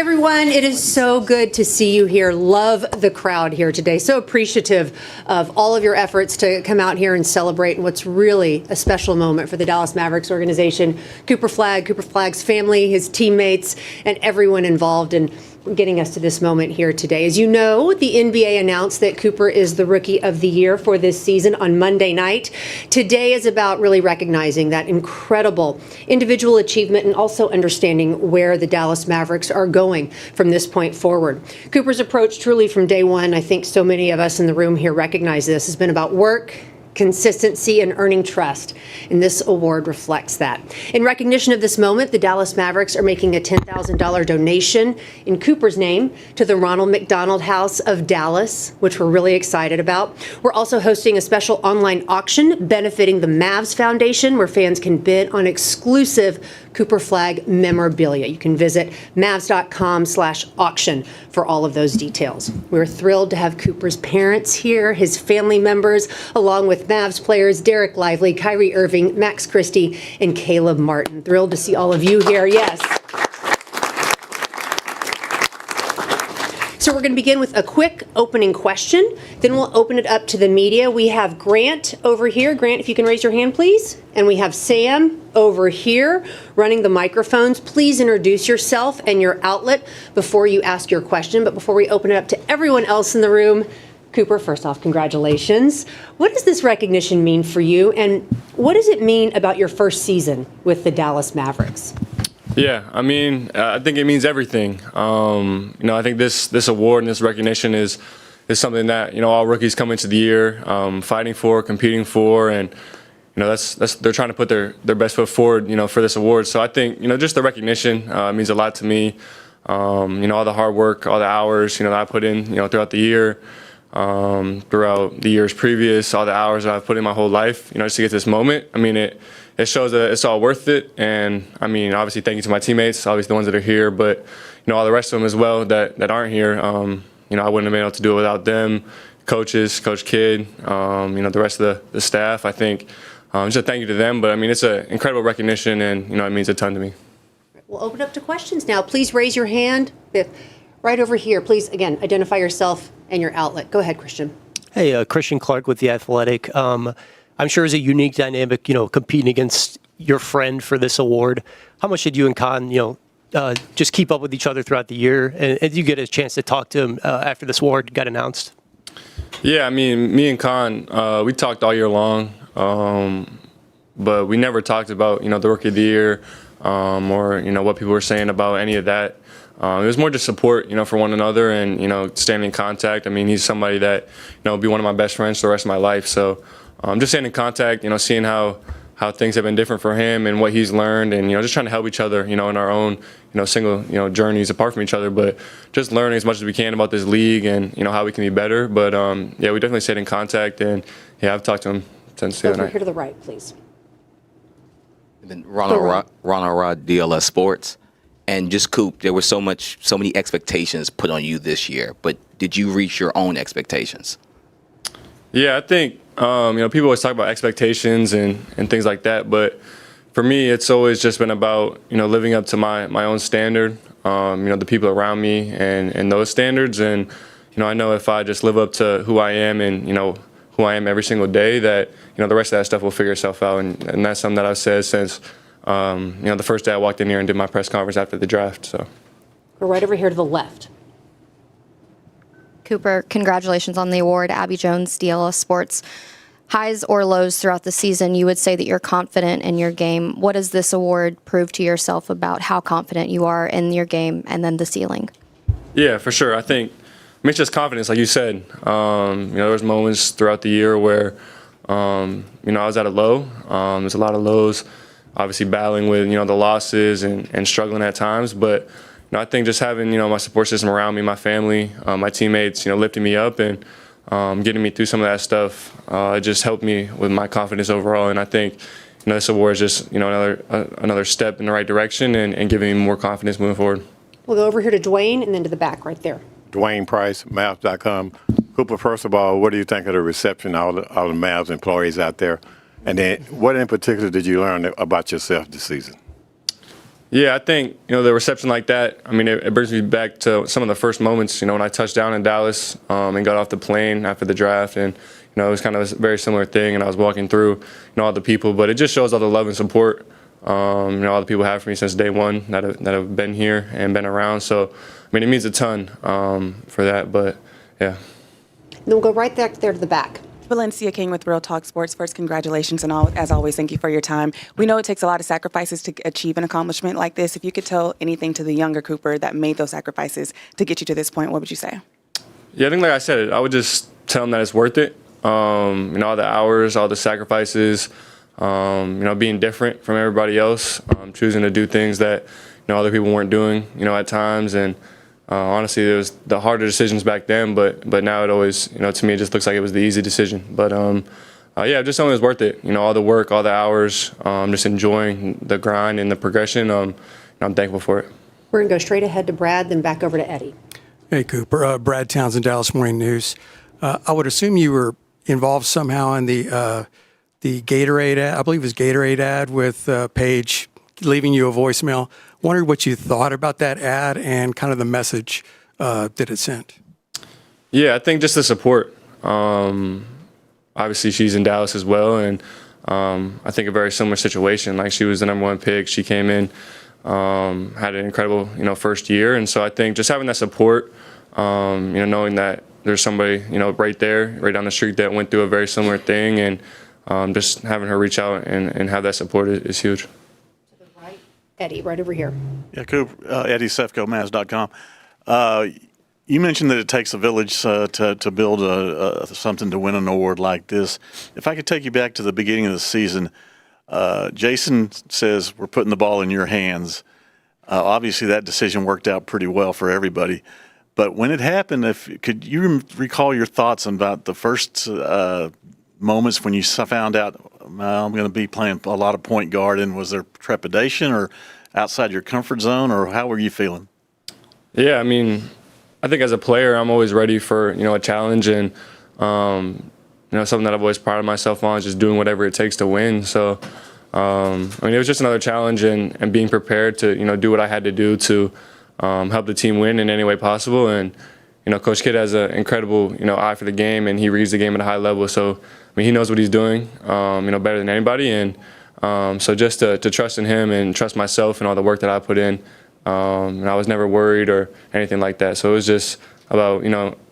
everyone. It is so good to see you here. Love the crowd here today. So appreciative of all of your efforts to come out here and celebrate what's really a special moment for the Dallas Mavericks organization. Cooper Flagg, Cooper Flagg's family, his teammates, and everyone involved in getting us to this moment here today. As you know, the NBA announced that Cooper is the Rookie of the Year for this season on Monday night. Today is about really recognizing that incredible individual achievement and also understanding where the Dallas Mavericks are going from this point forward. Cooper's approach truly from day one, I think so many of us in the room here recognize this, has been about work, consistency, and earning trust. And this award reflects that. In recognition of this moment, the Dallas Mavericks are making a $10,000 donation in Cooper's name to the Ronald McDonald House of Dallas, which we're really excited about. We're also hosting a special online auction benefiting the Mavs Foundation, where fans can bid on exclusive Cooper Flagg memorabilia. You can visit Mavs.com/auction for all of those details. We're thrilled to have Cooper's parents here, his family members, along with Mavs players Derek Lively, Kyrie Irving, Max Christie, and Caleb Martin. Thrilled to see all of you here. Yes. So we're going to begin with a quick opening question. Then we'll open it up to the media. We have Grant over here. Grant, if you can raise your hand, please. And we have Sam over here running the microphones. Please introduce yourself and your outlet before you ask your question. But before we open it up to everyone else in the room, Cooper, first off, congratulations. What does this recognition mean for you? And what does it mean about your first season with the Dallas Mavericks? Yeah, I mean, I think it means everything. I think this award and this recognition is something that, all rookies come into the year fighting for, competing for, and that's they're trying to put their best foot forward, for this award. So I think, just the recognition means a lot to me. All the hard work, all the hours, that I put in, throughout the year, throughout the years previous, all the hours that I've put in my whole life, just to get to this moment. I mean, it shows that it's all worth it. And I mean, obviously, thank you to my teammates, obviously the ones that are here, but all the rest of them as well that aren't here. I wouldn't have been able to do it without them, coaches, Coach Kidd, the rest of the staff. I think just a thank you to them. But I mean, it's an incredible recognition, and it means a ton to me. We'll open up to questions now. Please raise your hand. Right over here, please, again, identify yourself and your outlet. Go ahead, Christian. Hey, Christian Clark with The Athletic. I'm sure it's a unique dynamic, competing against your friend for this award. How much did you and Con, just keep up with each other throughout the year? And did you get a chance to talk to him after this award got announced? Yeah, I mean, me and Con, we talked all year long, but we never talked about, the Rookie of the Year or, what people were saying about any of that. It was more just support, for one another and, staying in contact. I mean, he's somebody that, will be one of my best friends for the rest of my life. So just staying in contact, seeing how things have been different for him and what he's learned and, just trying to help each other, in our own, single, journeys apart from each other, but just learning as much as we can about this league and, how we can be better. But, yeah, we definitely stayed in contact and, yeah, I've talked to him since the other night. Here to the right, please. And then Ronald Rod, DLS Sports. And just Coop, there was so many expectations put on you this year, but did you reach your own expectations? Yeah, I think, people always talk about expectations and things like that, but for me, it's always just been about, living up to my own standard, the people around me and those standards. And, I know if I just live up to who I am and, who I am every single day, that, the rest of that stuff will figure itself out. And that's something that I've said since, the first day I walked in here and did my press conference after the draft. So we're right over here to the left. Cooper, congratulations on the award. Abby Jones, DLS Sports. Highs or lows throughout the season, you would say that you're confident in your game. What does this award prove to yourself about how confident you are in your game and then the ceiling? Yeah, for sure. I think it's just confidence, like you said. There was moments throughout the year where, I was at a low. There's a lot of lows, obviously battling with, the losses and struggling at times. But, I think just having, my support system around me, my family, my teammates, lifting me up and getting me through some of that stuff, it just helped me with my confidence overall. And I think, this award is just, another step in the right direction and giving me more confidence moving forward. We'll go over here to Dwayne and then to the back right there. Dwayne Price, Mavs.com. Cooper, first of all, what do you think of the reception of all the Mavs employees out there? And then what in particular did you learn about yourself this season? Yeah, I think, the reception like that, I mean, it brings me back to some of the first moments, when I touched down in Dallas and got off the plane after the draft. And, it was kind of a very similar thing. And I was walking through, all the people. But it just shows all the love and support, all the people have for me since day one that have been here and been around. So, I mean, it means a ton for that. But, yeah. Then we'll go right back there to the back. Valencia King with Real Talk Sports. First, congratulations, and as always, thank you for your time. We know it takes a lot of sacrifices to achieve an accomplishment like this. If you could tell anything to the younger Cooper that made those sacrifices to get you to this point, what would you say? Yeah, I think like I said, I would just tell them that it's worth it. All the hours, all the sacrifices, being different from everybody else, choosing to do things that, other people weren't doing, at times. And honestly, it was the harder decisions back then, but now it always, to me, it just looks like it was the easy decision. But yeah, just something was worth it. All the work, all the hours, just enjoying the grind and the progression. I'm thankful for it. We're going to go straight ahead to Brad, then back over to Eddie. Hey, Cooper. Brad Townsend, Dallas Morning News. I would assume you were involved somehow in the Gatorade ad, I believe it was Gatorade ad with Paige leaving you a voicemail. Wondered what you thought about that ad and kind of the message that it sent. Yeah, I think just the support. Obviously, she's in Dallas as well, and I think a very similar situation. Like, she was the number one pick. She came in, had an incredible, first year, and so I think just having that support, knowing that there's somebody, right there, right down the street that went through a very similar thing, and just having her reach out and have that support is huge. Eddie, right over here. Yeah, Coop, Eddie Sefco, Mavs.com. You mentioned that it takes a village to build something to win an award like this. If I could take you back to the beginning of the season, Jason says we're putting the ball in your hands. Obviously, that decision worked out pretty well for everybody. But when it happened, could you recall your thoughts about the first moments when you found out, well, I'm going to be playing a lot of point guard, and was there trepidation or outside your comfort zone, or how were you feeling? Yeah, I mean, I think as a player, I'm always ready for, a challenge, and, something that I've always prided myself on is just doing whatever it takes to win. So, I mean, it was just another challenge, and being prepared to, do what I had to do to help the team win in any way possible. And, Coach Kidd has an incredible, eye for the game, and he reads the game at a high level. So, I mean, he knows what he's doing, better than anybody. And so just to trust in him and trust myself and all the work that I put in, and I was never worried or anything like that. So it was just about,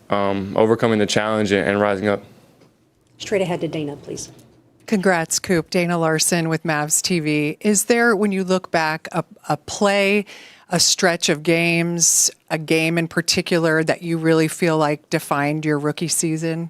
overcoming the challenge and rising up. Straight ahead to Dana, please. Congrats, Coop. Dana Larson with Mavs TV. Is there, when you look back, a play, a stretch of games, a game in particular that you really feel like defined your rookie season?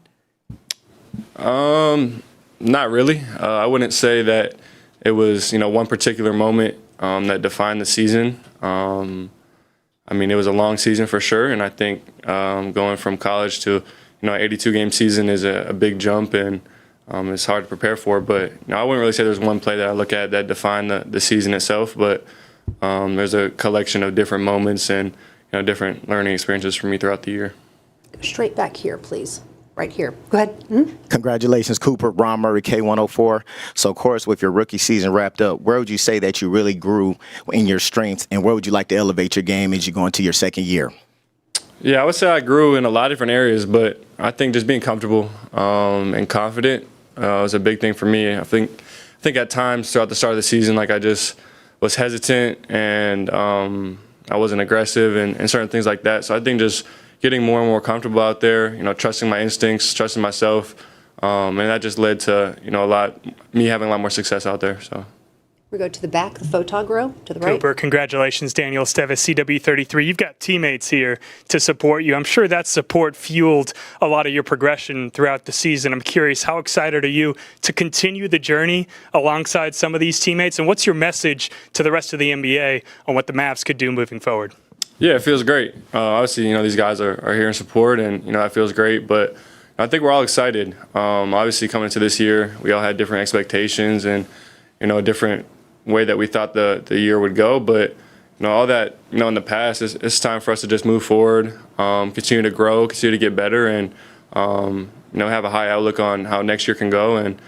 Not really. I wouldn't say that it was, one particular moment that defined the season. I mean, it was a long season for sure, and I think going from college to, an 82-game season is a big jump, and it's hard to prepare for. But I wouldn't really say there's one play that I look at that defined the season itself, but there's a collection of different moments and, different learning experiences for me throughout the year. Straight back here, please. Right here. Go ahead. Congratulations, Cooper. Ron Murray, K104. So, of course, with your rookie season wrapped up, where would you say that you really grew in your strengths, and where would you like to elevate your game as you go into your second year? Yeah, I would say I grew in a lot of different areas, but I think just being comfortable and confident was a big thing for me. I think at times throughout the start of the season, like, I just was hesitant and I wasn't aggressive and certain things like that. So I think just getting more and more comfortable out there, trusting my instincts, trusting myself, and that just led to, me having a lot more success out there. So. We go to the back, the photog row, to the right. Cooper, congratulations, Daniel Esteves, CW33. You've got teammates here to support you. I'm sure that support fueled a lot of your progression throughout the season. I'm curious, how excited are you to continue the journey alongside some of these teammates? And what's your message to the rest of the NBA on what the Mavs could do moving forward? Yeah, it feels great. Obviously, these guys are here in support, and, that feels great. But I think we're all excited. Obviously, coming into this year, we all had different expectations and, a different way that we thought the year would go. But, all that, in the past, it's time for us to just move forward, continue to grow, continue to get better, and, have a high outlook on how next year can go. And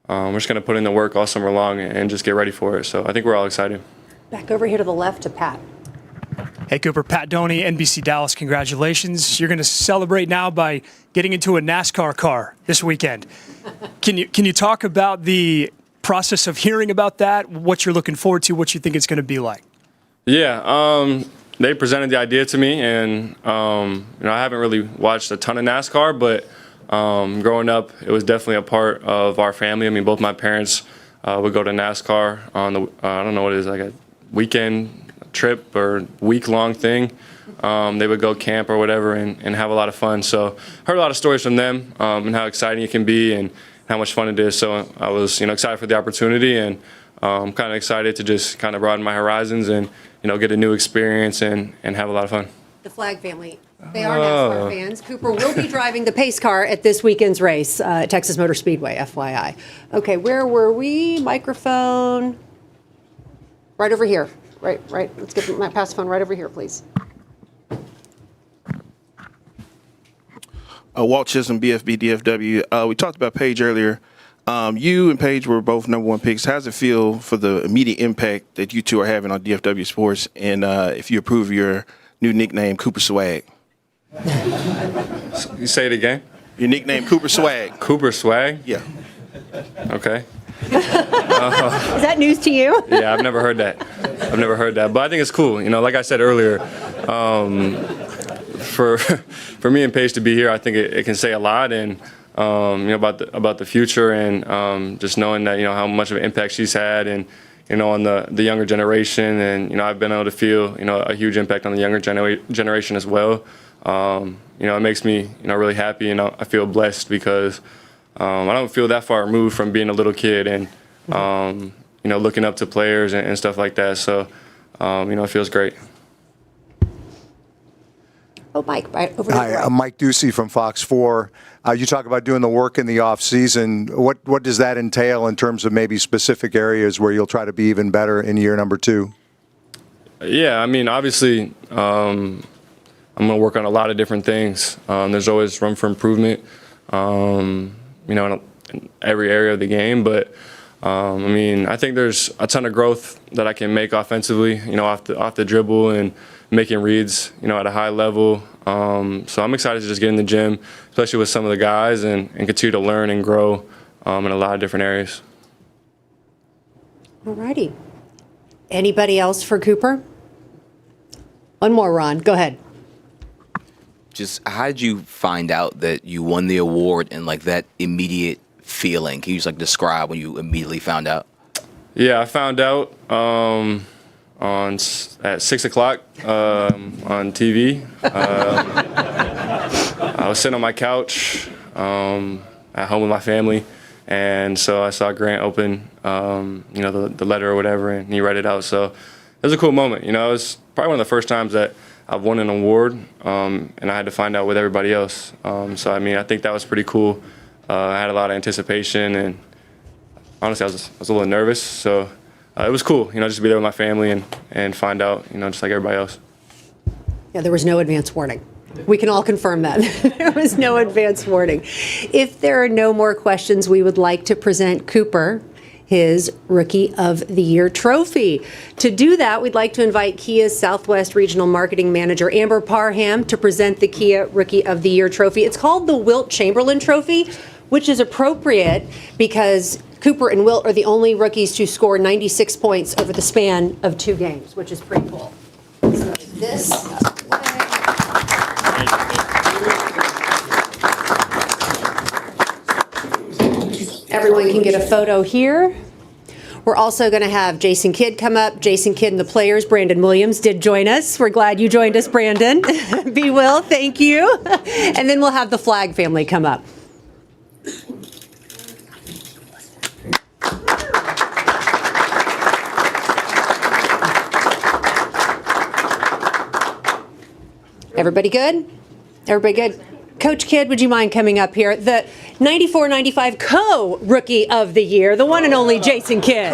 we're just going to put in the work all summer long and just get ready for it. So I think we're all excited. Back over here to the left to Pat. Hey, Cooper. Pat Doney, NBC Dallas. Congratulations. You're going to celebrate now by getting into a NASCAR car this weekend. Can you talk about the process of hearing about that, what you're looking forward to, what you think it's going to be like? Yeah, they presented the idea to me, and I haven't really watched a ton of NASCAR, but growing up, it was definitely a part of our family. I mean, both my parents would go to NASCAR on the I don't know what it is, like a weekend trip or week-long thing. They would go camp or whatever and have a lot of fun. So heard a lot of stories from them and how exciting it can be and how much fun it is. So I was excited for the opportunity and kind of excited to just kind of broaden my horizons and get a new experience and have a lot of fun. The Flagg family, they are NASCAR fans. Cooper will be driving the pace car at this weekend's race at Texas Motor Speedway, FYI. Okay, where were we? Microphone. Right over here. Right. Let's get my pass phone right over here, please. Walt Chisholm, BFB, DFW. We talked about Paige earlier. You and Paige were both #1 picks. How does it feel for the immediate impact that you two are having on DFW sports? And if you approve your new nickname, Cooper Swagg? You say it again? Your nickname, Cooper Swagg. Cooper Swagg? Yeah. Okay. Is that news to you? Yeah, I've never heard that. But I think it's cool. Like I said earlier, for me and Paige to be here, I think it can say a lot and about the future and just knowing that how much of an impact she's had and on the younger generation and I've been able to feel a huge impact on the younger generation as well. It makes me really happy and I feel blessed because I don't feel that far removed from being a little kid and looking up to players and stuff like that. So it feels great. Oh, Mike, right over there. Hi, I'm Mike Ducey from Fox 4. You talk about doing the work in the off season. What does that entail in terms of maybe specific areas where you'll try to be even better in year number 2? Yeah, I mean, obviously, I'm going to work on a lot of different things. There's always room for improvement, in every area of the game. But I think there's a ton of growth that I can make offensively, off the dribble and making reads, at a high level. So I'm excited to just get in the gym, especially with some of the guys, and continue to learn and grow in a lot of different areas. All righty. Anybody else for Cooper? One more, Ron. Go ahead. Just how did you find out that you won the award and that immediate feeling? Can you just describe when you immediately found out? Yeah, I found out at 6 o'clock on TV. I was sitting on my couch at home with my family, and so I saw Grant open the letter or whatever, and he read it out. So it was a cool moment. It was probably one of the first times that I've won an award, and I had to find out with everybody else. So I think that was pretty cool. I had a lot of anticipation, and honestly, I was a little nervous. So it was cool, just to be there with my family and find out, just like everybody else. Yeah, there was no advance warning. We can all confirm that. There was no advance warning. If there are no more questions, we would like to present Cooper his Rookie of the Year trophy. To do that, we'd like to invite Kia's Southwest Regional Marketing Manager, Amber Parham, to present the Kia Rookie of the Year trophy. It's called the Wilt Chamberlain Trophy, which is appropriate because Cooper and Wilt are the only rookies to score 96 points over the span of 2 games, which is pretty cool. So this everyone can get a photo here. We're also going to have Jason Kidd come up. Jason Kidd and the players, Brandon Williams, did join us. We're glad you joined us, Brandon. Be Will, thank you. And then we'll have the Flagg family come up. Everybody good? Everybody good? Coach Kidd, would you mind coming up here? The 94-95 co-Rookie of the Year, the one and only Jason Kidd.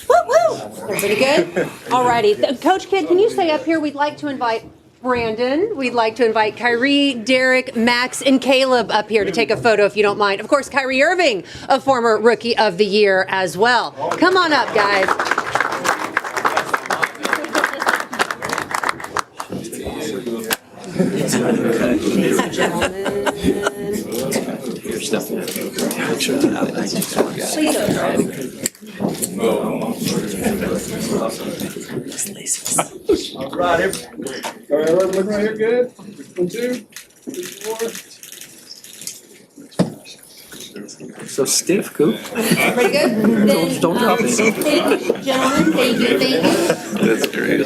Woo-woo! Everybody good? All righty. Coach Kidd, can you stay up here? We'd like to invite Brandon, we'd like to invite Kyrie, Derek, Max, and Caleb up here to take a photo if you don't mind. Of course, Kyrie Irving, a former Rookie of the Year as well. Come on up, guys. All right, everyone look right here, good? 1, 2, 3, 4. So stiff, Coop. Pretty good? Don't drop it. Thank you, gentlemen. Thank you. That's great.